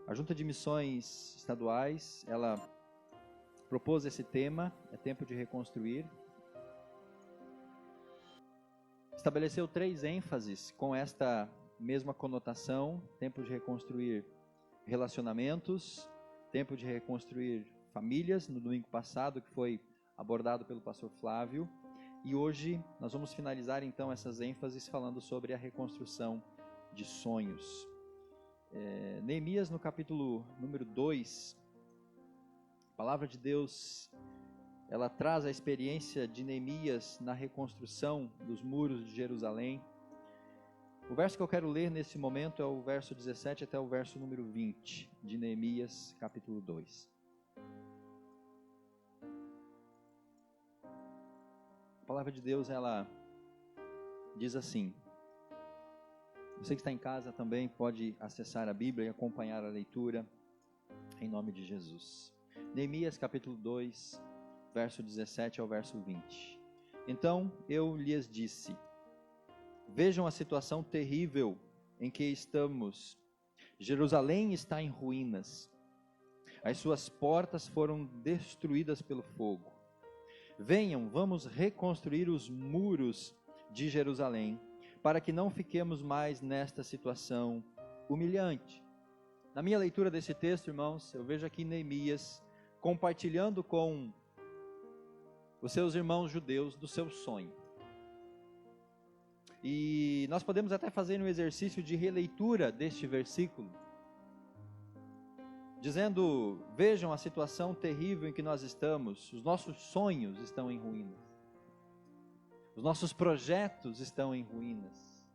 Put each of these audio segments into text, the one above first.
A Junta de Missões Estaduais, ela propôs esse tema, é tempo de reconstruir. Estabeleceu 3 ênfases com esta mesma conotação: tempo de reconstruir relacionamentos, tempo de reconstruir famílias, no domingo passado, que foi abordado pelo pastor Flávio, e hoje nós vamos finalizar então essas ênfases falando sobre a reconstrução de sonhos. Neemias, no capítulo número 2, a palavra de Deus, ela traz a experiência de Neemias na reconstrução dos muros de Jerusalém. O verso que eu quero ler nesse momento é o verso 17 até o verso número 20 de Neemias, capítulo 2. A palavra de Deus, ela diz assim. Você que está em casa também pode acessar a Bíblia e acompanhar a leitura, em nome de Jesus. Neemias capítulo 2, verso 17 ao verso 20. Então eu lhes disse: vejam a situação terrível em que estamos. Jerusalém está em ruínas. As suas portas foram destruídas pelo fogo. Venham, vamos reconstruir os muros de Jerusalém, para que não fiquemos mais nesta situação humilhante. Na minha leitura desse texto, irmãos, eu vejo aqui Neemias compartilhando com os seus irmãos judeus do seu sonho. E nós podemos até fazer um exercício de releitura deste versículo, dizendo: vejam a situação terrível em que nós estamos, os nossos sonhos estão em ruínas. Os nossos projetos estão em ruínas.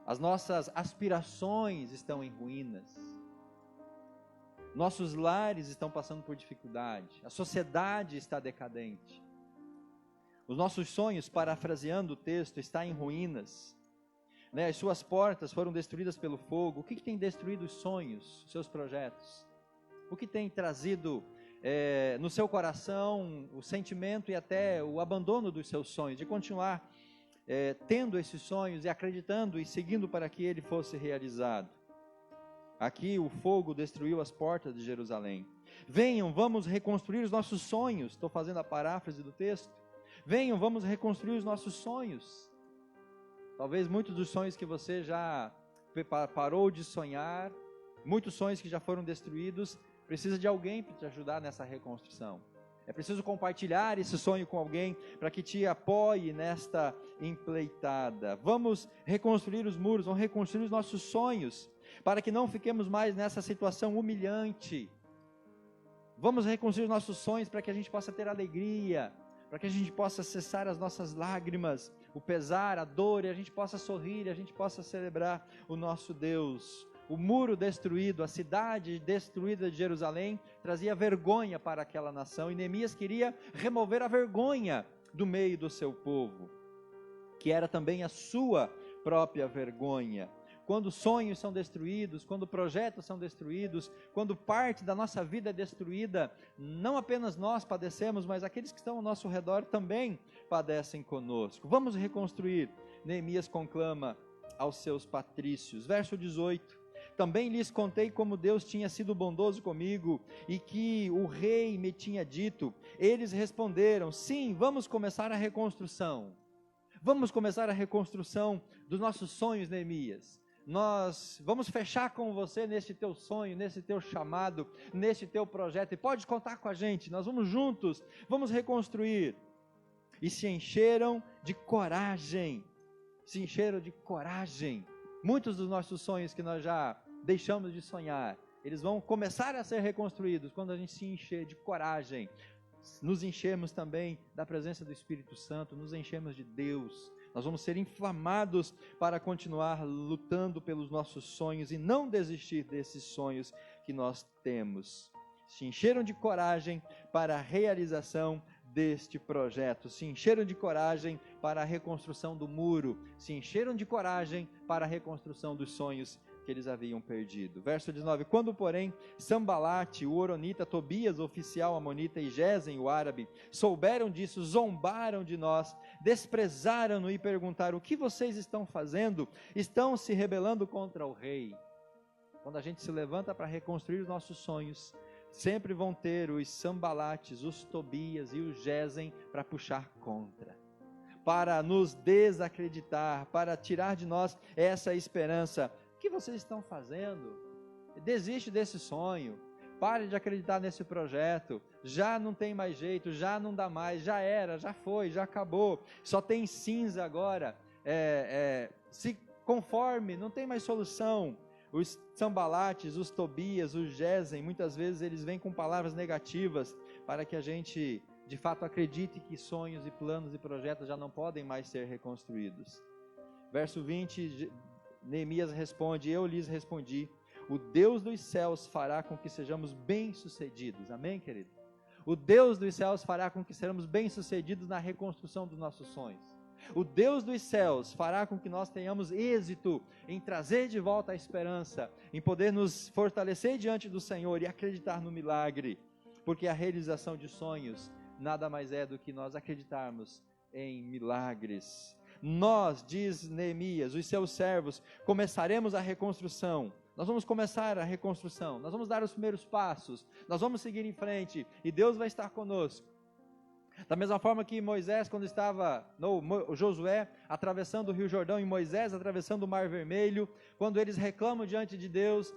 As nossas aspirações estão em ruínas. Nossos lares estão passando por dificuldade. A sociedade está decadente. Os nossos sonhos, parafraseando o texto, estão em ruínas. As suas portas foram destruídas pelo fogo. O que tem destruído os sonhos, os seus projetos? O que tem trazido no seu coração o sentimento e até o abandono dos seus sonhos, de continuar tendo esses sonhos e acreditando e seguindo para que ele fosse realizado? Aqui o fogo destruiu as portas de Jerusalém. Venham, vamos reconstruir os nossos sonhos. Estou fazendo a paráfrase do texto. Venham, vamos reconstruir os nossos sonhos. Talvez muitos dos sonhos que você já parou de sonhar, muitos sonhos que já foram destruídos, precisa de alguém para te ajudar nessa reconstrução. É preciso compartilhar esse sonho com alguém para que te apoie nesta empreitada. Vamos reconstruir os muros, vamos reconstruir os nossos sonhos, para que não fiquemos mais nessa situação humilhante. Vamos reconstruir os nossos sonhos para que a gente possa ter alegria, para que a gente possa cessar as nossas lágrimas, o pesar, a dor, e a gente possa sorrir, e a gente possa celebrar o nosso Deus. O muro destruído, a cidade destruída de Jerusalém, trazia vergonha para aquela nação, e Neemias queria remover a vergonha do meio do seu povo, que era também a sua própria vergonha. Quando sonhos são destruídos, quando projetos são destruídos, quando parte da nossa vida é destruída, não apenas nós padecemos, mas aqueles que estão ao nosso redor também padecem conosco. Vamos reconstruir. Neemias conclama aos seus patrícios. Verso 18. Também lhes contei como Deus tinha sido bondoso comigo e que o rei me tinha dito. Eles responderam: sim, vamos começar a reconstrução. Vamos começar a reconstrução dos nossos sonhos, Neemias. Nós vamos fechar com você nesse teu sonho, nesse teu chamado, nesse teu projeto. E pode contar com a gente, nós vamos juntos, vamos reconstruir. E se encheram de coragem. Se encheram de coragem. Muitos dos nossos sonhos que nós já deixamos de sonhar, eles vão começar a ser reconstruídos quando a gente se encher de coragem. Nos enchemos também da presença do Espírito Santo, nos enchemos de Deus. Nós vamos ser inflamados para continuar lutando pelos nossos sonhos e não desistir desses sonhos que nós temos. Se encheram de coragem para a realização deste projeto, se encheram de coragem para a reconstrução do muro, se encheram de coragem para a reconstrução dos sonhos que eles haviam perdido. Verso 19, quando porém Sambalate, o horonita, Tobias, o oficial amonita, e Gesem, o árabe, souberam disso, zombaram de nós, desprezaram-no e perguntaram: o que vocês estão fazendo? Estão se rebelando contra o rei. quando a gente se levanta para reconstruir os nossos sonhos, sempre vão ter os Sanbalates, os Tobias e os Gesem para puxar contra, para nos desacreditar, para tirar de nós essa esperança. O que vocês estão fazendo? Desiste desse sonho, pare de acreditar nesse projeto, já não tem mais jeito, já não dá mais, já era, já foi, já acabou, só tem cinza agora, se conforme, não tem mais solução. Os Sanbalates, os Tobias, os Gesem, muitas vezes eles vêm com palavras negativas para que a gente de fato acredite que sonhos e planos e projetos já não podem mais ser reconstruídos. Verso 20, Neemias responde: eu lhes respondi, o Deus dos céus fará com que sejamos bem-sucedidos. Amém, querido? O Deus dos céus fará com que sejamos bem-sucedidos na reconstrução dos nossos sonhos. O Deus dos céus fará com que nós tenhamos êxito em trazer de volta a esperança, em poder nos fortalecer diante do Senhor e acreditar no milagre, porque a realização de sonhos nada mais é do que nós acreditarmos em milagres. Nós, diz Neemias, os seus servos, começaremos a reconstrução. Nós vamos começar a reconstrução, nós vamos dar os primeiros passos, nós vamos seguir em frente e Deus vai estar conosco. Da mesma forma que Moisés, quando estava, Josué atravessando o Rio Jordão e Moisés atravessando o Mar Vermelho, quando eles reclamam diante de Deus,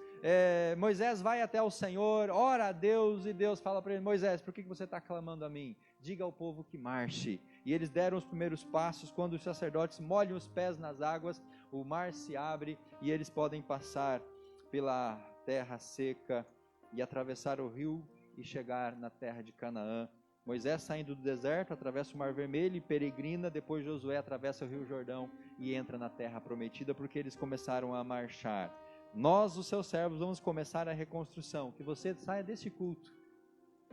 Moisés vai até o Senhor, ora a Deus, e Deus fala para ele: Moisés, por que você está clamando a mim? Diga ao povo que marche. E eles deram os primeiros passos. Quando os sacerdotes molham os pés nas águas, o mar se abre e eles podem passar pela terra seca e atravessar o rio e chegar na terra de Canaã. Moisés, saindo do deserto, atravessa o Mar Vermelho e peregrina. Depois Josué atravessa o Rio Jordão e entra na terra prometida, porque eles começaram a marchar. Nós, os seus servos, vamos começar a reconstrução. Que você saia desse culto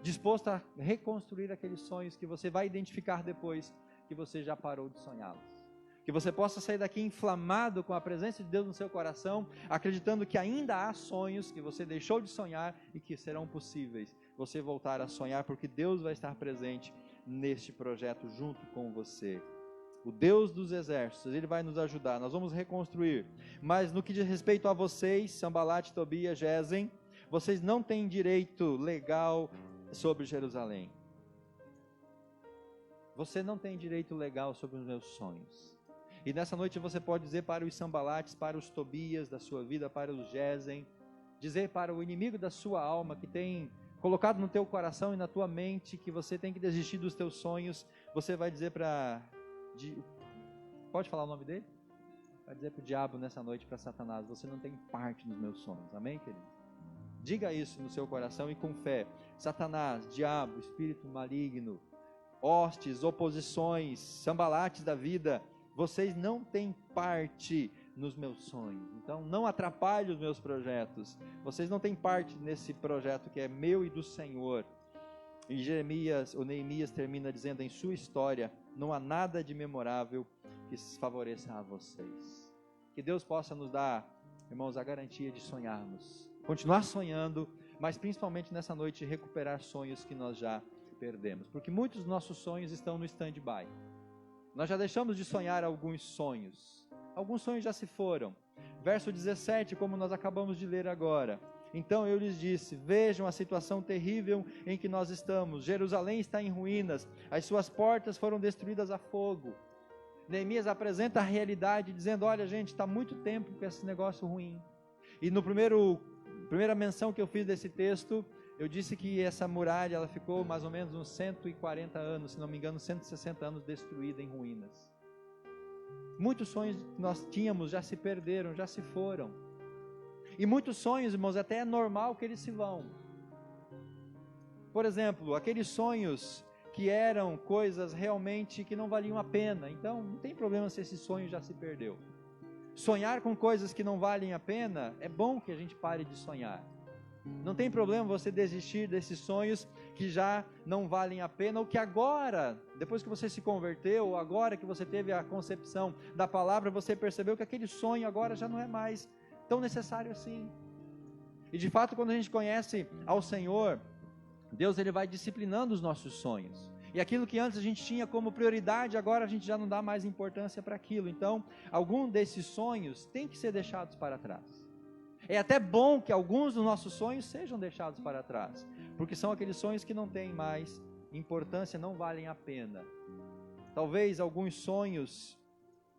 disposto a reconstruir aqueles sonhos que você vai identificar depois que você já parou de sonhá-los. Que você possa sair daqui inflamado com a presença de Deus no seu coração, acreditando que ainda há sonhos que você deixou de sonhar e que serão possíveis você voltar a sonhar, porque Deus vai estar presente neste projeto junto com você. O Deus dos exércitos, Ele vai nos ajudar, nós vamos reconstruir. Mas no que diz respeito a vocês, Sanbalate, Tobias, Gesem, vocês não têm direito legal sobre Jerusalém. Você não tem direito legal sobre os meus sonhos. E nessa noite você pode dizer para os Sanbalates, para os Tobias da sua vida, para os Gesem, dizer para o inimigo da sua alma que tem colocado no teu coração e na tua mente que você tem que desistir dos teus sonhos, você vai dizer pode falar o nome dele? Vai dizer para o diabo nessa noite, para Satanás: você não tem parte nos meus sonhos. Amém, querido? Diga isso no seu coração e com fé: Satanás, diabo, espírito maligno, hostes, oposições, Sanbalates da vida, vocês não têm parte nos meus sonhos, então não atrapalhe os meus projetos. Vocês não têm parte nesse projeto que é meu e do Senhor. E Neemias termina dizendo em sua história: não há nada de memorável que favoreça a vocês. Que Deus possa nos dar, irmãos, a garantia de sonharmos, continuar sonhando, mas principalmente nessa noite recuperar sonhos que nós já perdemos, porque muitos dos nossos sonhos estão no stand-by. Nós já deixamos de sonhar alguns sonhos já se foram. Verso 17, como nós acabamos de ler agora: então eu lhes disse: vejam a situação terrível em que nós estamos, Jerusalém está em ruínas, as suas portas foram destruídas a fogo. Neemias apresenta a realidade, dizendo: olha gente, está muito tempo com esse negócio ruim. E no primeira menção que eu fiz desse texto, eu disse que essa muralha, ela ficou mais ou menos uns 140 anos, se não me engano 160 anos destruída em ruínas. Muitos sonhos que nós tínhamos já se perderam, já se foram. E muitos sonhos, irmãos, até é normal que eles se vão. Por exemplo, aqueles sonhos que eram coisas realmente que não valiam a pena. Então, não tem problema se esse sonho já se perdeu. Sonhar com coisas que não valem a pena, é bom que a gente pare de sonhar. Não tem problema você desistir desses sonhos que já não valem a pena, ou que agora, depois que você se converteu, ou agora que você teve a concepção da palavra, você percebeu que aquele sonho agora já não é mais tão necessário assim. E de fato, quando a gente conhece ao Senhor, Deus, Ele vai disciplinando os nossos sonhos. E aquilo que antes a gente tinha como prioridade, agora a gente já não dá mais importância para aquilo. Então, algum desses sonhos tem que ser deixados para trás. É até bom que alguns dos nossos sonhos sejam deixados para trás, porque são aqueles sonhos que não têm mais importância, não valem a pena. Talvez alguns sonhos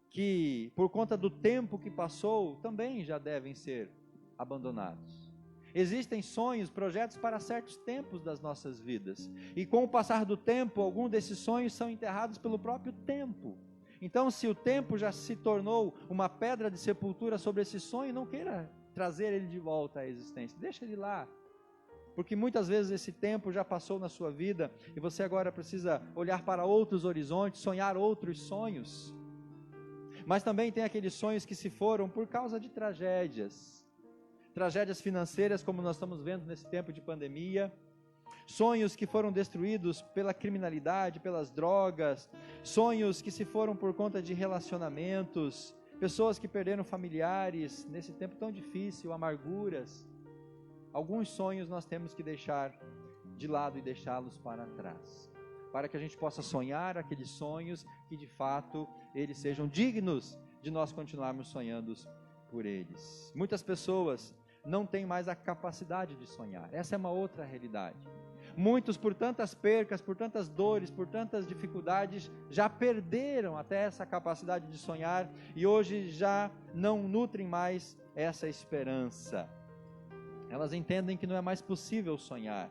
que, por conta do tempo que passou, também já devem ser abandonados. Existem sonhos, projetos para certos tempos das nossas vidas, e com o passar do tempo, alguns desses sonhos são enterrados pelo próprio tempo. Então, se o tempo já se tornou uma pedra de sepultura sobre esse sonho, não queira trazer ele de volta à existência, deixa ele lá, porque muitas vezes esse tempo já passou na sua vida, e você agora precisa olhar para outros horizontes, sonhar outros sonhos. Mas também tem aqueles sonhos que se foram por causa de tragédias financeiras, como nós estamos vendo nesse tempo de pandemia, sonhos que foram destruídos pela criminalidade, pelas drogas, sonhos que se foram por conta de relacionamentos, pessoas que perderam familiares nesse tempo tão difícil, amarguras. Alguns sonhos nós temos que deixar de lado e deixá-los para trás, para que a gente possa sonhar aqueles sonhos que de fato eles sejam dignos de nós continuarmos sonhando por eles. Muitas pessoas não têm mais a capacidade de sonhar, essa é uma outra realidade. Muitos, por tantas percas, por tantas dores, por tantas dificuldades, já perderam até essa capacidade de sonhar e hoje já não nutrem mais essa esperança. Elas entendem que não é mais possível sonhar,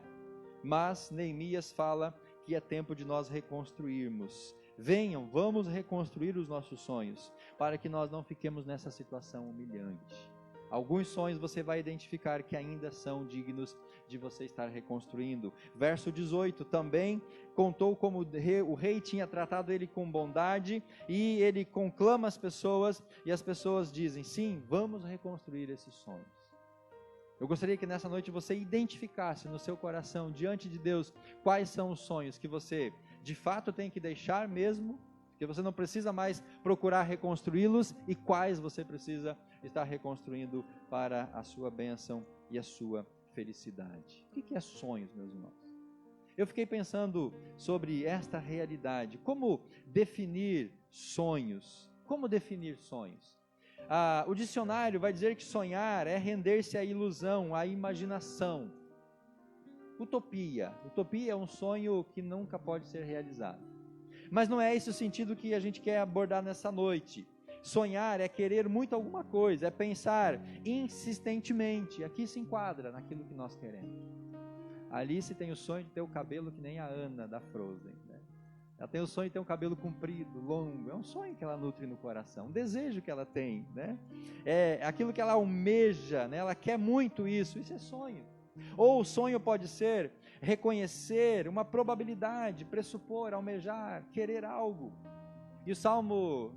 mas Neemias fala que é tempo de nós reconstruirmos. Venham, vamos reconstruir os nossos sonhos, para que nós não fiquemos nessa situação humilhante. Alguns sonhos você vai identificar que ainda são dignos de você estar reconstruindo. Verso 18, também contou como o rei tinha tratado ele com bondade, e ele conclama as pessoas, e as pessoas dizem, sim, vamos reconstruir esses sonhos. Eu gostaria que nessa noite você identificasse no seu coração, diante de Deus, quais são os sonhos que você de fato tem que deixar mesmo, que você não precisa mais procurar reconstruí-los, e quais você precisa estar reconstruindo para a sua bênção e a sua felicidade. O que é sonhos, meus irmãos? Eu fiquei pensando sobre esta realidade, como definir sonhos, o dicionário vai dizer que sonhar é render-se à ilusão, à imaginação. Utopia é um sonho que nunca pode ser realizado. Mas não é esse o sentido que a gente quer abordar nessa noite. Sonhar é querer muito alguma coisa, é pensar insistentemente. Aqui se enquadra naquilo que nós queremos. Alice tem o sonho de ter o cabelo que nem a Anna da Frozen, né? Ela tem o sonho de ter um cabelo comprido, longo. É um sonho que ela nutre no coração, um desejo que ela tem, né? É aquilo que ela almeja, né? Ela quer muito isso é sonho. Ou o sonho pode ser reconhecer uma probabilidade, pressupor, almejar, querer algo. E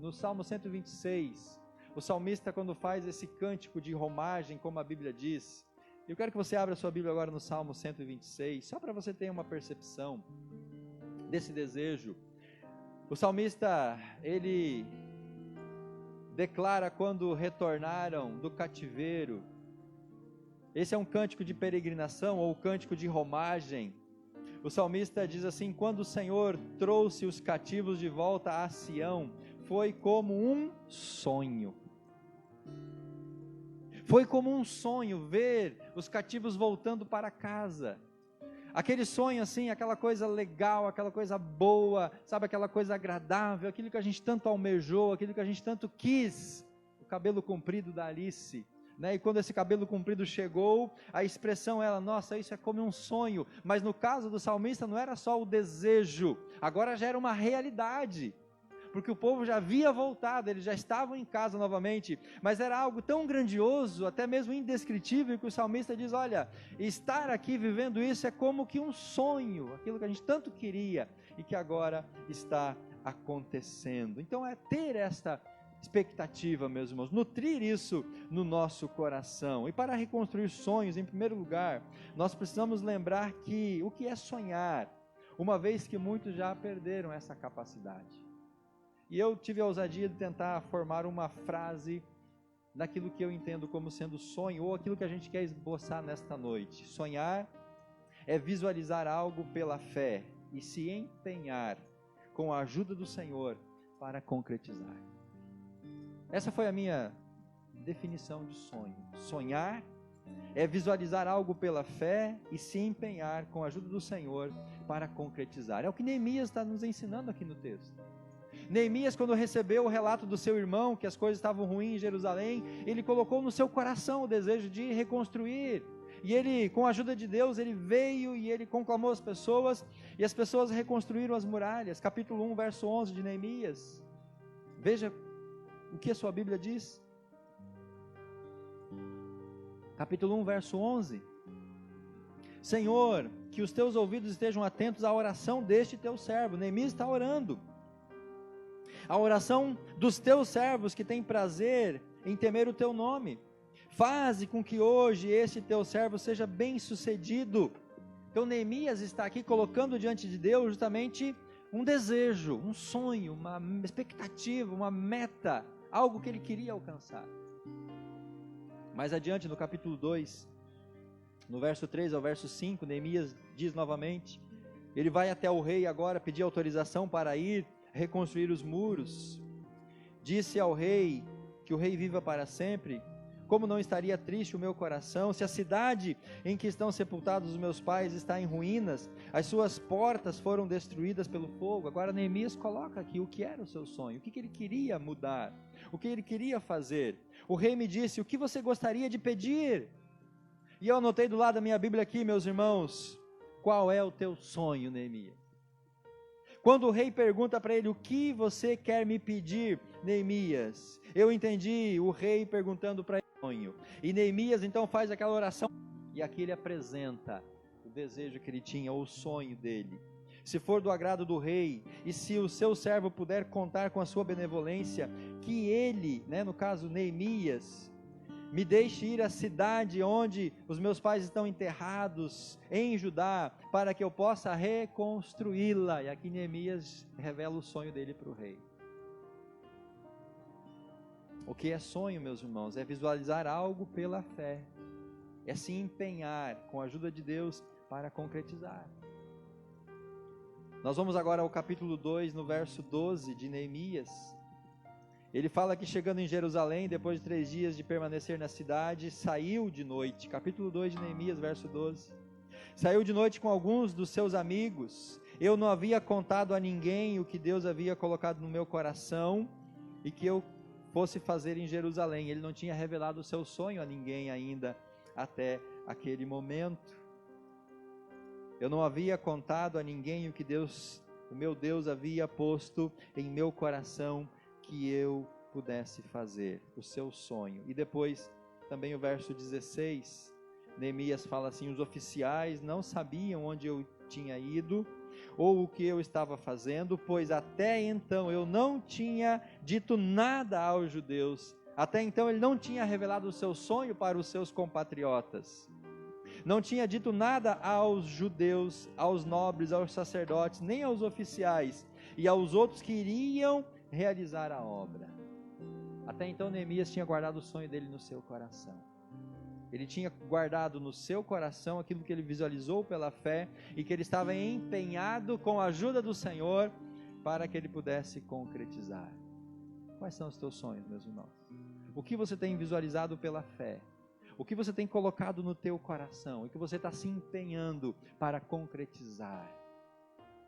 no Salmo 126, o salmista, quando faz esse cântico de romagem, como a Bíblia diz, eu quero que você abra a sua Bíblia agora no Salmo 126, só para você ter uma percepção desse desejo. O salmista, ele declara quando retornaram do cativeiro. Esse é um cântico de peregrinação ou cântico de romagem. O salmista diz assim: quando o Senhor trouxe os cativos de volta a Sião, foi como um sonho. Foi como um sonho ver os cativos voltando para casa. Aquele sonho assim, aquela coisa legal, aquela coisa boa, sabe, aquela coisa agradável, aquilo que a gente tanto almejou, aquilo que a gente tanto quis, o cabelo comprido da Alice, né? E quando esse cabelo comprido chegou, a expressão era, nossa, isso é como um sonho. Mas no caso do salmista não era só o desejo, agora já era uma realidade, porque o povo já havia voltado, eles já estavam em casa novamente, mas era algo tão grandioso, até mesmo indescritível, que o salmista diz, olha, estar aqui vivendo isso é como que um sonho, aquilo que a gente tanto queria e que agora está acontecendo. Então é ter esta expectativa, meus irmãos, nutrir isso no nosso coração. E para reconstruir sonhos, em primeiro lugar, nós precisamos lembrar que o que é sonhar, uma vez que muitos já perderam essa capacidade. E eu tive a ousadia de tentar formar uma frase daquilo que eu entendo como sendo sonho, ou aquilo que a gente quer esboçar nesta noite. Sonhar é visualizar algo pela fé e se empenhar com a ajuda do Senhor para concretizar. Essa foi a minha definição de sonho. Sonhar é visualizar algo pela fé e se empenhar com a ajuda do Senhor para concretizar. É o que Neemias está nos ensinando aqui no texto. Neemias, quando recebeu o relato do seu irmão, que as coisas estavam ruins em Jerusalém, ele colocou no seu coração o desejo de reconstruir. E ele, com a ajuda de Deus, ele veio e ele conclamou as pessoas, e as pessoas reconstruíram as muralhas. Capítulo 1, verso 11 de Neemias. Veja o que a sua Bíblia diz. Capítulo 1, verso 11. Senhor, que os teus ouvidos estejam atentos à oração deste teu servo. Neemias está orando. A oração dos teus servos que têm prazer em temer o teu nome. Faze com que hoje este teu servo seja bem sucedido. Então Neemias está aqui colocando diante de Deus justamente um desejo, um sonho, uma expectativa, uma meta, algo que ele queria alcançar. Mais adiante no capítulo 2, no verso 3 ao verso 5, Neemias diz novamente, ele vai até o rei agora pedir autorização para ir reconstruir os muros. Disse ao rei, que o rei viva para sempre, como não estaria triste o meu coração, se a cidade em que estão sepultados os meus pais está em ruínas, as suas portas foram destruídas pelo fogo. Agora Neemias coloca aqui o que era o seu sonho, o que ele queria mudar, o que ele queria fazer. O rei me disse, o que você gostaria de pedir? E eu anotei do lado da minha Bíblia aqui, meus irmãos, qual é o teu sonho, Neemias? Quando o rei pergunta para ele, o que você quer me pedir, Neemias? Eu entendi o rei perguntando para ele o sonho. E Neemias então faz aquela oração, e aqui ele apresenta o desejo que ele tinha, ou o sonho dele. Se for do agrado do rei, e se o seu servo puder contar com a sua benevolência, que ele, no caso Neemias, me deixe ir à cidade onde os meus pais estão enterrados, em Judá, para que eu possa reconstruí-la. E aqui Neemias revela o sonho dele para o rei. O que é sonho, meus irmãos? É visualizar algo pela fé, é se empenhar com a ajuda de Deus para concretizar. Nós vamos agora ao capítulo 2, no verso 12 de Neemias. Ele fala que chegando em Jerusalém, depois de 3 dias de permanecer na cidade, saiu de noite. Capítulo 2 de Neemias, verso 12. Saiu de noite com alguns dos seus amigos. Eu não havia contado a ninguém o que Deus havia colocado no meu coração e que eu fosse fazer em Jerusalém. Ele não tinha revelado o seu sonho a ninguém ainda até aquele momento. Eu não havia contado a ninguém o que o meu Deus havia posto em meu coração que eu pudesse fazer, o seu sonho. E depois, também o verso 16, Neemias fala assim, os oficiais não sabiam onde eu tinha ido, ou o que eu estava fazendo, pois até então eu não tinha dito nada aos judeus, até então ele não tinha revelado o seu sonho para os seus compatriotas, não tinha dito nada aos judeus, aos nobres, aos sacerdotes, nem aos oficiais, e aos outros que iriam realizar a obra. Até então Neemias tinha guardado o sonho dele no seu coração. Ele tinha guardado no seu coração aquilo que ele visualizou pela fé e que ele estava empenhado com a ajuda do Senhor para que ele pudesse concretizar. Quais são os teus sonhos, meus irmãos? O que você tem visualizado pela fé? O que você tem colocado no teu coração e que você está se empenhando para concretizar?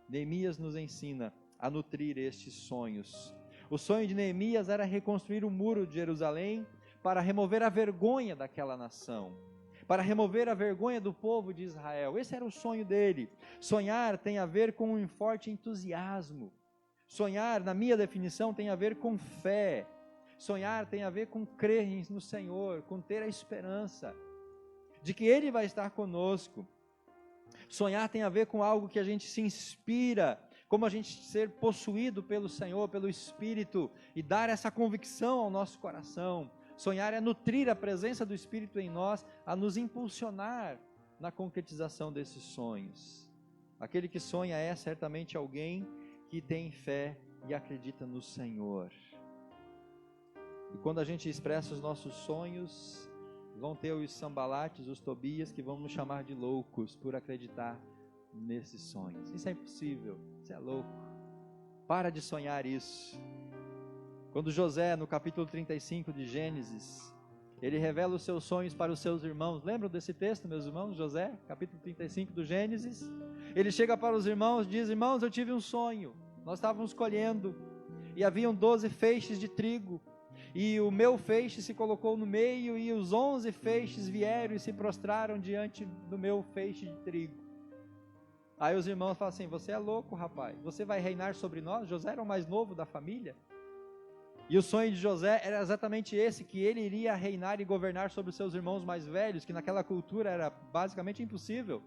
Neemias nos ensina a nutrir estes sonhos. O sonho de Neemias era reconstruir o muro de Jerusalém para remover a vergonha daquela nação, para remover a vergonha do povo de Israel. Esse era o sonho dele. Sonhar tem a ver com um forte entusiasmo. Sonhar, na minha definição, tem a ver com fé. Sonhar tem a ver com crer no Senhor, com ter a esperança de que Ele vai estar conosco. Sonhar tem a ver com algo que a gente se inspira, como a gente ser possuído pelo Senhor, pelo Espírito, e dar essa convicção ao nosso coração. Sonhar é nutrir a presença do Espírito em nós, a nos impulsionar na concretização desses sonhos. Aquele que sonha é certamente alguém que tem fé e acredita no Senhor. E quando a gente expressa os nossos sonhos, vão ter os Sambalates, os Tobias, que vão nos chamar de loucos por acreditar nesses sonhos. Isso é impossível, isso é louco. Para de sonhar isso. Quando José, no capítulo 35 de Gênesis, Ele revela os seus sonhos para os seus irmãos. Lembram desse texto, meus irmãos? José, capítulo 35 do Gênesis. Ele chega para os irmãos e diz: irmãos, eu tive um sonho. Nós estávamos colhendo e haviam 12 feixes de trigo. E o meu feixe se colocou no meio e os 11 feixes vieram e se prostraram diante do meu feixe de trigo. Aí os irmãos falam assim: você é louco, rapaz, você vai reinar sobre nós? José era o mais novo da família. E o sonho de José era exatamente esse, que ele iria reinar e governar sobre os seus irmãos mais velhos, que naquela cultura era basicamente impossível.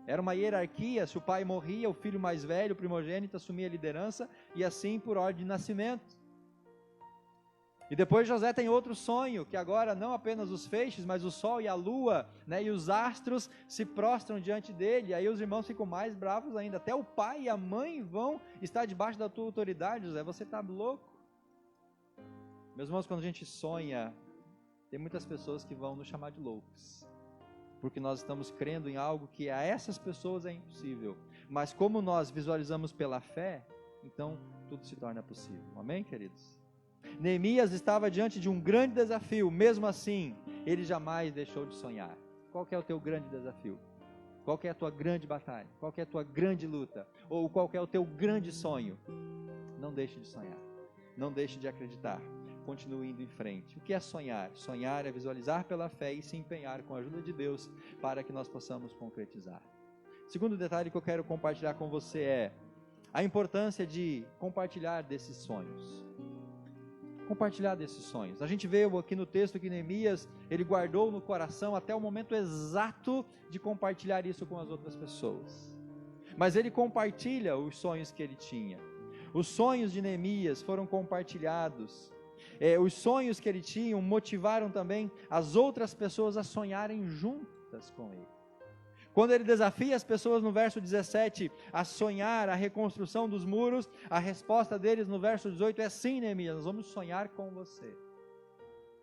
Era uma hierarquia, se o pai morria, o filho mais velho, o primogênito, assumia a liderança, e assim por ordem de nascimento. E depois José tem outro sonho, que agora não apenas os feixes, mas o sol e a lua, né, e os astros se prostram diante dele, e aí os irmãos ficam mais bravos ainda, até o pai e a mãe vão estar debaixo da tua autoridade. José, você está louco? Meus irmãos, quando a gente sonha, tem muitas pessoas que vão nos chamar de loucos, porque nós estamos crendo em algo que a essas pessoas é impossível, mas como nós visualizamos pela fé, então tudo se torna possível. Amém, queridos? Neemias estava diante de um grande desafio, mesmo assim, ele jamais deixou de sonhar. Qual que é o teu grande desafio? Qual que é a tua grande batalha? Qual que é a tua grande luta? Ou qual que é o teu grande sonho? Não deixe de sonhar, não deixe de acreditar, continue indo em frente. O que é sonhar? Sonhar é visualizar pela fé e se empenhar com a ajuda de Deus para que nós possamos concretizar. Segundo detalhe que eu quero compartilhar com você é a importância de compartilhar desses sonhos. Compartilhar desses sonhos. A gente vê aqui no texto que Neemias, ele guardou no coração até o momento exato de compartilhar isso com as outras pessoas. Mas ele compartilha os sonhos que ele tinha. Os sonhos de Neemias foram compartilhados. Os sonhos que ele tinha motivaram também as outras pessoas a sonharem juntas com ele. Quando ele desafia as pessoas no verso 17 a sonhar a reconstrução dos muros, a resposta deles no verso 18 é: sim, Neemias, nós vamos sonhar com você.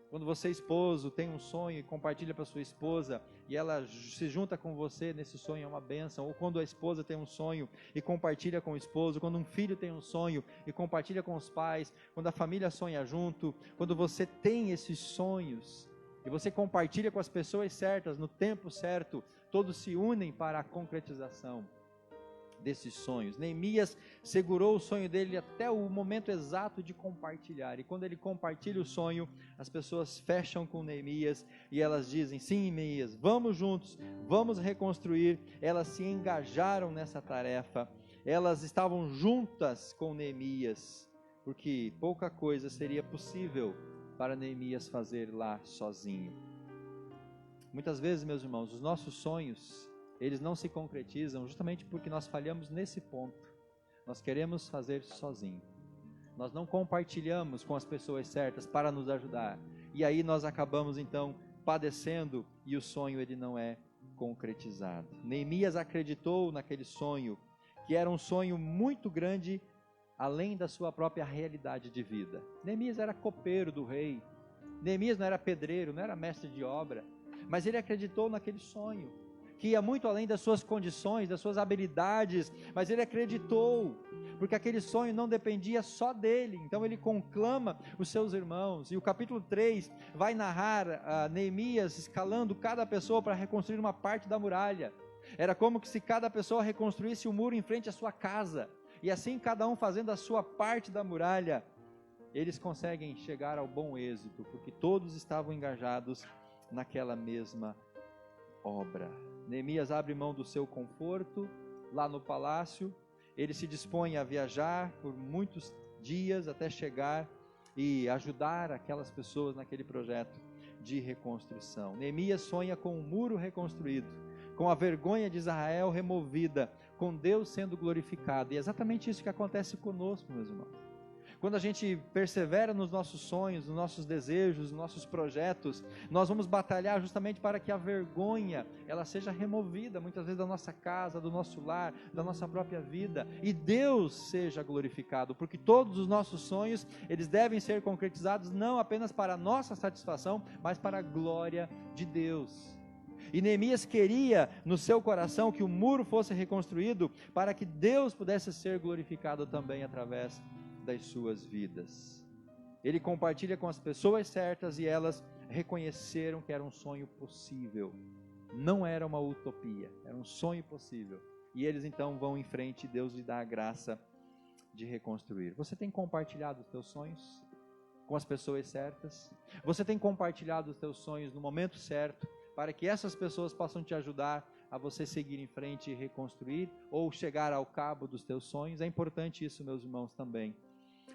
Quando você, esposo, tem um sonho e compartilha para sua esposa, e ela se junta com você nesse sonho, é uma bênção. Ou quando a esposa tem um sonho e compartilha com o esposo, quando um filho tem um sonho e compartilha com os pais, quando a família sonha junto, quando você tem esses sonhos e você compartilha com as pessoas certas, no tempo certo, todos se unem para a concretização desses sonhos. Neemias segurou o sonho dele até o momento exato de compartilhar, e quando ele compartilha o sonho, as pessoas fecham com Neemias, e elas dizem: sim, Neemias, vamos juntos, vamos reconstruir. Elas se engajaram nessa tarefa, elas estavam juntas com Neemias, porque pouca coisa seria possível para Neemias fazer lá sozinho. Muitas vezes, meus irmãos, os nossos sonhos, eles não se concretizam justamente porque nós falhamos nesse ponto. Nós queremos fazer sozinho. Nós não compartilhamos com as pessoas certas para nos ajudar. E aí nós acabamos então padecendo e o sonho ele não é concretizado. Neemias acreditou naquele sonho, que era um sonho muito grande, além da sua própria realidade de vida. Neemias era copeiro do rei. Neemias não era pedreiro, não era mestre de obra. Mas ele acreditou naquele sonho, que ia muito além das suas condições, das suas habilidades, mas ele acreditou, porque aquele sonho não dependia só dele. Então ele conclama os seus irmãos, e o capítulo 3 vai narrar Neemias escalando cada pessoa para reconstruir uma parte da muralha. Era como que se cada pessoa reconstruísse o muro em frente à sua casa, e assim cada um fazendo a sua parte da muralha, eles conseguem chegar ao bom êxito, porque todos estavam engajados naquela mesma obra. Neemias abre mão do seu conforto lá no palácio, ele se dispõe a viajar por muitos dias até chegar e ajudar aquelas pessoas naquele projeto de reconstrução. Neemias sonha com um muro reconstruído, com a vergonha de Israel removida, com Deus sendo glorificado, e é exatamente isso que acontece conosco, meus irmãos. Quando a gente persevera nos nossos sonhos, nos nossos desejos, nos nossos projetos, nós vamos batalhar justamente para que a vergonha, ela seja removida, muitas vezes da nossa casa, do nosso lar, da nossa própria vida, e Deus seja glorificado, porque todos os nossos sonhos, eles devem ser concretizados não apenas para a nossa satisfação, mas para a glória de Deus. E Neemias queria no seu coração que o muro fosse reconstruído para que Deus pudesse ser glorificado também através das suas vidas. ele compartilha com as pessoas certas e elas reconheceram que era um sonho possível. Não era uma utopia, era um sonho possível. E eles então vão em frente e Deus lhe dá a graça de reconstruir. Você tem compartilhado os teus sonhos com as pessoas certas? Você tem compartilhado os teus sonhos no momento certo, para que essas pessoas possam te ajudar a você seguir em frente e reconstruir, ou chegar ao cabo dos teus sonhos? É importante isso, meus irmãos, também.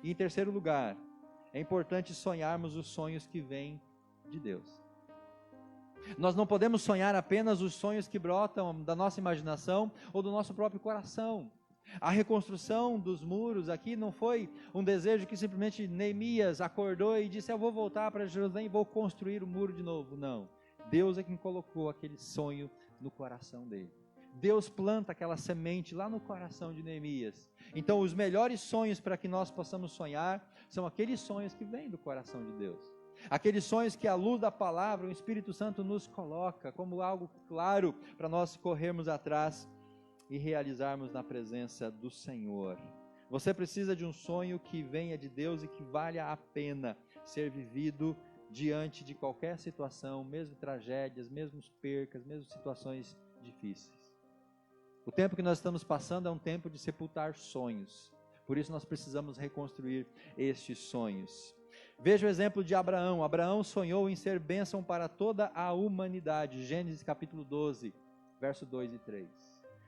E em terceiro lugar, é importante sonharmos os sonhos que vêm de Deus. Nós não podemos sonhar apenas os sonhos que brotam da nossa imaginação ou do nosso próprio coração. A reconstrução dos muros aqui não foi um desejo que simplesmente Neemias acordou e disse: eu vou voltar para Jerusalém e vou construir o muro de novo. Não, Deus é quem colocou aquele sonho no coração dele. Deus planta aquela semente lá no coração de Neemias. Então os melhores sonhos para que nós possamos sonhar são aqueles sonhos que vêm do coração de Deus. Aqueles sonhos que a luz da palavra, o Espírito Santo nos coloca como algo claro para nós corrermos atrás e realizarmos na presença do Senhor. Você precisa de um sonho que venha de Deus e que valha a pena ser vivido diante de qualquer situação, mesmo tragédias, mesmo percas, mesmo situações difíceis. O tempo que nós estamos passando é um tempo de sepultar sonhos. Por isso nós precisamos reconstruir estes sonhos. Veja o exemplo de Abraão. Abraão sonhou em ser bênção para toda a humanidade. Gênesis capítulo 12, verso 2 e 3.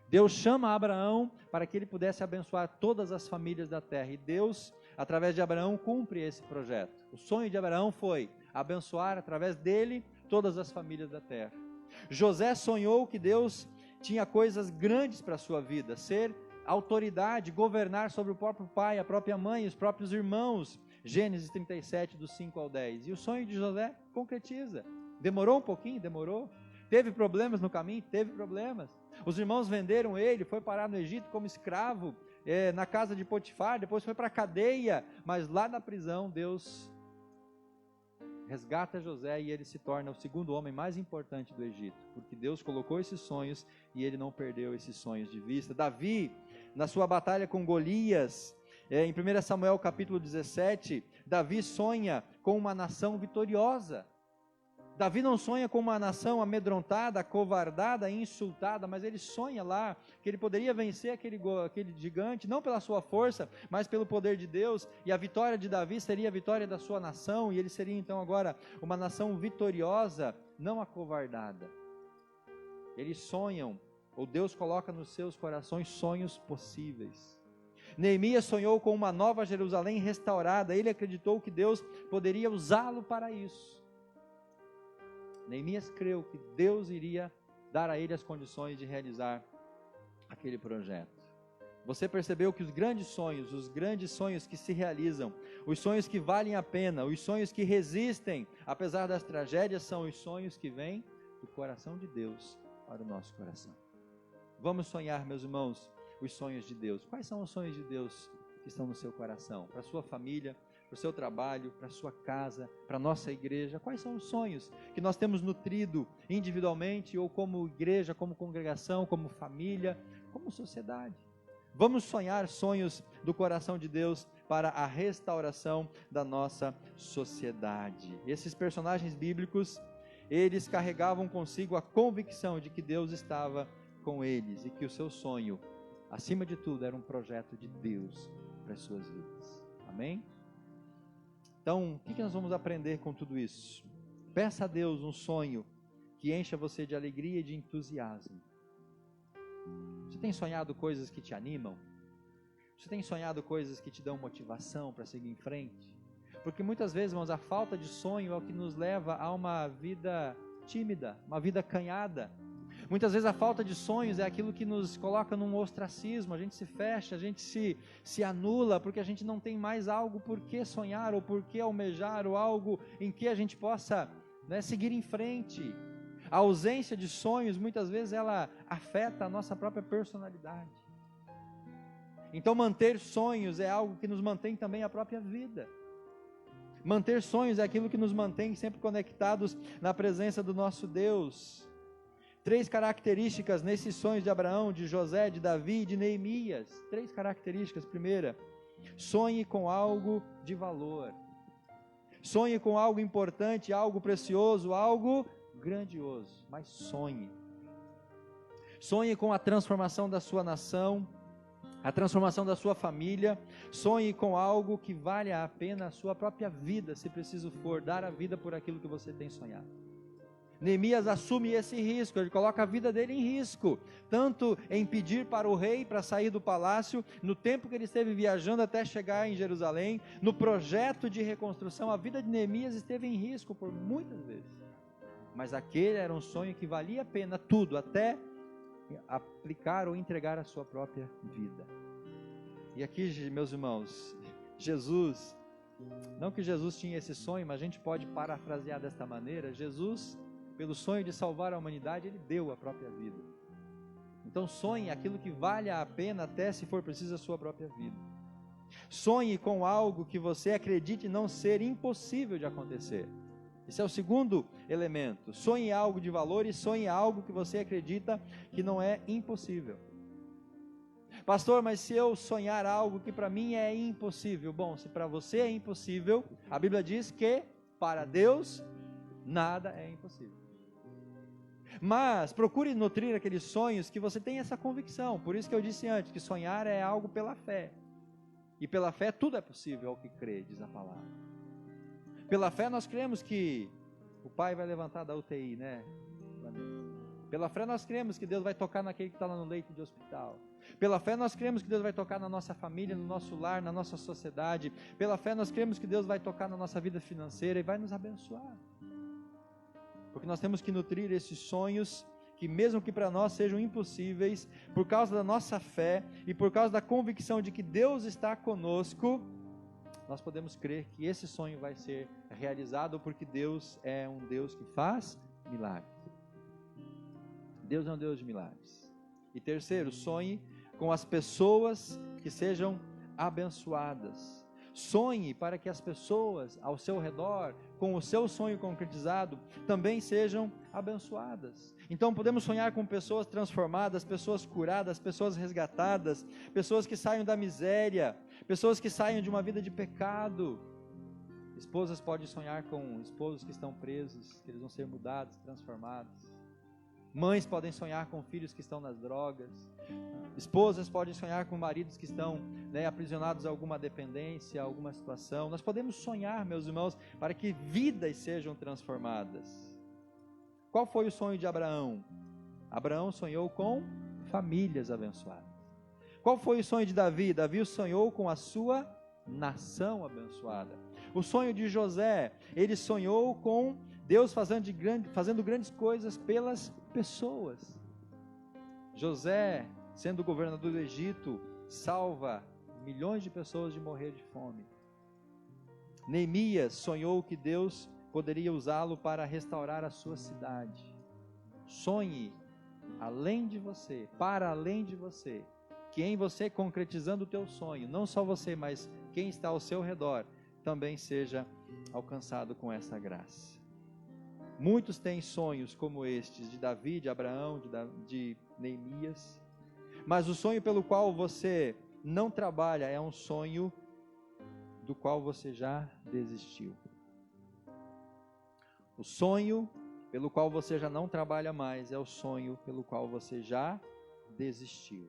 Deus chama Abraão para que ele pudesse abençoar todas as famílias da terra. E Deus, através de Abraão, cumpre esse projeto. O sonho de Abraão foi abençoar, através dele, todas as famílias da terra. José sonhou que Deus tinha coisas grandes para a sua vida. Ser autoridade, governar sobre o próprio pai, a própria mãe, os próprios irmãos. Gênesis 37, do 5 ao 10. E o sonho de José concretiza. Demorou um pouquinho? Demorou. Teve problemas no caminho? Teve problemas. Os irmãos venderam ele, foi parar no Egito como escravo, na casa de Potifar, depois foi para a cadeia, mas lá na prisão Deus resgata José e ele se torna o segundo homem mais importante do Egito, porque Deus colocou esses sonhos e ele não perdeu esses sonhos de vista. Davi, na sua batalha com Golias, em 1 Samuel capítulo 17, Davi sonha com uma nação vitoriosa. Davi não sonha com uma nação amedrontada, acovardada, insultada, mas ele sonha lá que ele poderia vencer aquele gigante, não pela sua força, mas pelo poder de Deus, e a vitória de Davi seria a vitória da sua nação, e ele seria então agora uma nação vitoriosa, não acovardada. Eles sonham, ou Deus coloca nos seus corações sonhos possíveis. Neemias sonhou com uma nova Jerusalém restaurada, ele acreditou que Deus poderia usá-lo para isso. Neemias creu que Deus iria dar a ele as condições de realizar aquele projeto. Você percebeu que os grandes sonhos que se realizam, os sonhos que valem a pena, os sonhos que resistem, apesar das tragédias, são os sonhos que vêm do coração de Deus para o nosso coração. Vamos sonhar, meus irmãos, os sonhos de Deus. Quais são os sonhos de Deus que estão no seu coração? Para a sua família, para o seu trabalho, para a sua casa, para a nossa igreja. Quais são os sonhos que nós temos nutrido individualmente ou como igreja, como congregação, como família, como sociedade? Vamos sonhar sonhos do coração de Deus para a restauração da nossa sociedade. Esses personagens bíblicos, eles carregavam consigo a convicção de que Deus estava com eles e que o seu sonho, acima de tudo, era um projeto de Deus para as suas vidas. Amém? Então, o que nós vamos aprender com tudo isso? Peça a Deus um sonho que encha você de alegria e de entusiasmo. Você tem sonhado coisas que te animam? Você tem sonhado coisas que te dão motivação para seguir em frente? Porque muitas vezes, irmãos, a falta de sonho é o que nos leva a uma vida tímida, uma vida acanhada. Muitas vezes a falta de sonhos é aquilo que nos coloca num ostracismo, a gente se fecha, a gente se anula, porque a gente não tem mais algo por que sonhar, ou por que almejar, ou algo em que a gente possa, seguir em frente. A ausência de sonhos, muitas vezes, ela afeta a nossa própria personalidade. Então manter sonhos é algo que nos mantém também a própria vida. Manter sonhos é aquilo que nos mantém sempre conectados na presença do nosso Deus. 3 características nesses sonhos de Abraão, de José, de Davi e de Neemias. 3 características. Primeira, sonhe com algo de valor. Sonhe com algo importante, algo precioso, algo grandioso, mas sonhe. Sonhe com a transformação da sua nação, a transformação da sua família. Sonhe com algo que vale a pena a sua própria vida, se preciso for, dar a vida por aquilo que você tem sonhado. Neemias assume esse risco, ele coloca a vida dele em risco, tanto em pedir para o rei para sair do palácio, no tempo que ele esteve viajando até chegar em Jerusalém, no projeto de reconstrução. A vida de Neemias esteve em risco por muitas vezes, mas aquele era um sonho que valia a pena tudo, até aplicar ou entregar a sua própria vida. E aqui, meus irmãos, Jesus, não que Jesus tinha esse sonho, mas a gente pode parafrasear desta maneira: Jesus, pelo sonho de salvar a humanidade, ele deu a própria vida. Então sonhe aquilo que vale a pena, até se for preciso a sua própria vida. Sonhe com algo que você acredite não ser impossível de acontecer. Esse é o segundo elemento. Sonhe algo de valor e sonhe algo que você acredita que não é impossível. Pastor, mas se eu sonhar algo que para mim é impossível? Bom, se para você é impossível, a Bíblia diz que para Deus nada é impossível. Mas procure nutrir aqueles sonhos que você tem essa convicção. Por isso que eu disse antes, que sonhar é algo pela fé. E pela fé tudo é possível ao que crê, diz a palavra. Pela fé nós cremos que o pai vai levantar da UTI, né? Pela fé nós cremos que Deus vai tocar naquele que está lá no leito de hospital. Pela fé nós cremos que Deus vai tocar na nossa família, no nosso lar, na nossa sociedade. Pela fé nós cremos que Deus vai tocar na nossa vida financeira e vai nos abençoar. Porque nós temos que nutrir esses sonhos que, mesmo que para nós sejam impossíveis, por causa da nossa fé e por causa da convicção de que Deus está conosco, nós podemos crer que esse sonho vai ser realizado, porque Deus é um Deus que faz milagres. Deus é um Deus de milagres. E terceiro, sonhe com as pessoas que sejam abençoadas. Sonhe para que as pessoas ao seu redor, com o seu sonho concretizado, também sejam abençoadas. Então podemos sonhar com pessoas transformadas, pessoas curadas, pessoas resgatadas, pessoas que saiam da miséria, pessoas que saiam de uma vida de pecado. Esposas podem sonhar com esposos que estão presos, que eles vão ser mudados, transformados. Mães podem sonhar com filhos que estão nas drogas. Esposas podem sonhar com maridos que estão aprisionados a alguma dependência, a alguma situação. Nós podemos sonhar, meus irmãos, para que vidas sejam transformadas. Qual foi o sonho de Abraão? Abraão sonhou com famílias abençoadas. Qual foi o sonho de Davi? Davi sonhou com a sua nação abençoada. O sonho de José, ele sonhou com Deus fazendo grandes coisas pelas pessoas. José, sendo governador do Egito, salva milhões de pessoas de morrer de fome. Neemias sonhou que Deus poderia usá-lo para restaurar a sua cidade. Sonhe além de você, para além de você, que em você, concretizando o teu sonho, não só você, mas quem está ao seu redor, também seja alcançado com essa graça. Muitos têm sonhos como estes, de Davi, de Abraão, de Neemias, mas o sonho pelo qual você não trabalha é um sonho do qual você já desistiu. O sonho pelo qual você já não trabalha mais é o sonho pelo qual você já desistiu.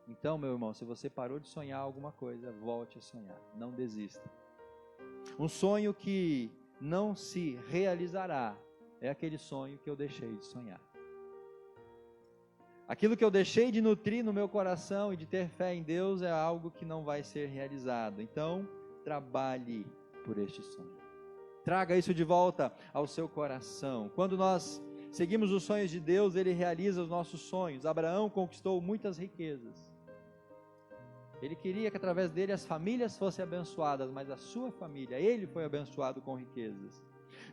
Então, meu irmão, se você parou de sonhar alguma coisa, volte a sonhar, não desista. Um sonho que não se realizará é aquele sonho que eu deixei de sonhar. Aquilo que eu deixei de nutrir no meu coração e de ter fé em Deus é algo que não vai ser realizado. Então, trabalhe por este sonho. Traga isso de volta ao seu coração. Quando nós seguimos os sonhos de Deus, Ele realiza os nossos sonhos. Abraão conquistou muitas riquezas. Ele queria que através dele as famílias fossem abençoadas, mas a sua família, ele foi abençoado com riquezas.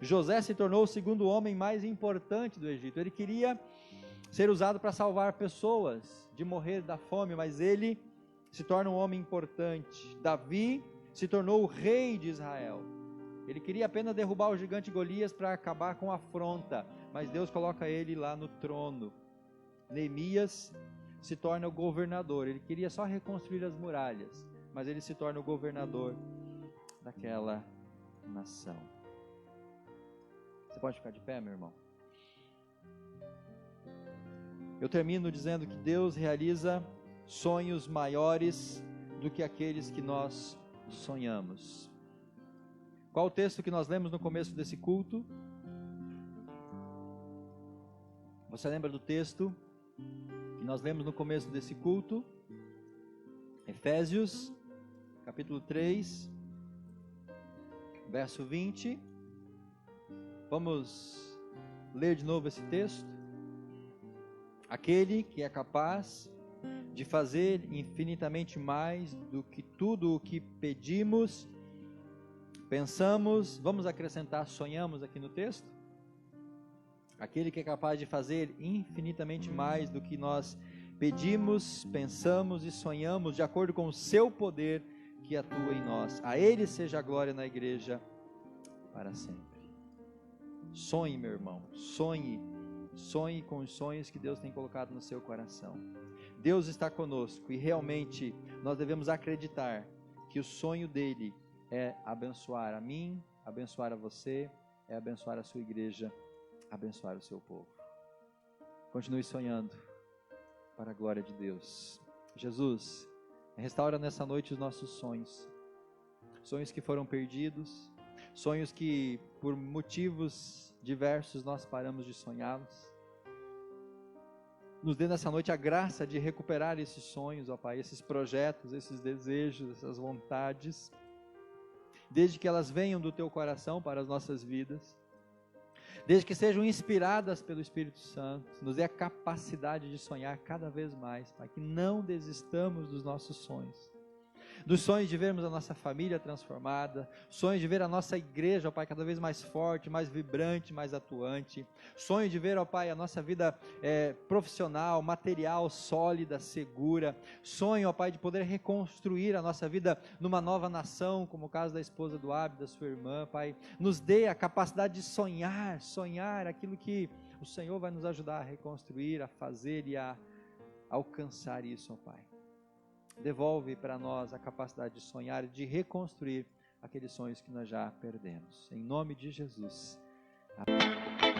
José se tornou o segundo homem mais importante do Egito. Ele queria ser usado para salvar pessoas de morrer da fome, mas ele se torna um homem importante. Davi se tornou o rei de Israel. Ele queria apenas derrubar o gigante Golias para acabar com a afronta, mas Deus coloca ele lá no trono. Neemias se torna o governador. Ele queria só reconstruir as muralhas, mas ele se torna o governador daquela nação. Você pode ficar de pé, meu irmão? Eu termino dizendo que Deus realiza sonhos maiores do que aqueles que nós sonhamos. Qual o texto que nós lemos no começo desse culto? Você lembra do texto que nós lemos no começo desse culto? Efésios, capítulo 3, verso 20. Vamos ler de novo esse texto. Aquele que é capaz de fazer infinitamente mais do que tudo o que pedimos, pensamos, vamos acrescentar sonhamos aqui no texto? Aquele que é capaz de fazer infinitamente mais do que nós pedimos, pensamos e sonhamos, de acordo com o seu poder que atua em nós. A Ele seja a glória na igreja para sempre. Sonhe, meu irmão, sonhe com os sonhos que Deus tem colocado no seu coração. Deus está conosco e realmente nós devemos acreditar que o sonho dele é abençoar a mim, abençoar a você, é abençoar a sua igreja, abençoar o seu povo. Continue sonhando para a glória de Deus. Jesus, restaura nessa noite os nossos sonhos, sonhos que foram perdidos, sonhos que por motivos diversos nós paramos de sonhá-los. Nos dê nessa noite a graça de recuperar esses sonhos, ó Pai, esses projetos, esses desejos, essas vontades, desde que elas venham do Teu coração para as nossas vidas, desde que sejam inspiradas pelo Espírito Santo. Nos dê a capacidade de sonhar cada vez mais, Pai, que não desistamos dos nossos sonhos, dos sonhos de vermos a nossa família transformada, sonhos de ver a nossa igreja, ó Pai, cada vez mais forte, mais vibrante, mais atuante, sonho de ver, ó Pai, a nossa vida profissional, material, sólida, segura, sonho, ó Pai, de poder reconstruir a nossa vida numa nova nação, como o caso da esposa do Ábio, da sua irmã, Pai, nos dê a capacidade de sonhar aquilo que o Senhor vai nos ajudar a reconstruir, a fazer e a alcançar isso, ó Pai. Devolve para nós a capacidade de sonhar e de reconstruir aqueles sonhos que nós já perdemos. Em nome de Jesus. Amém.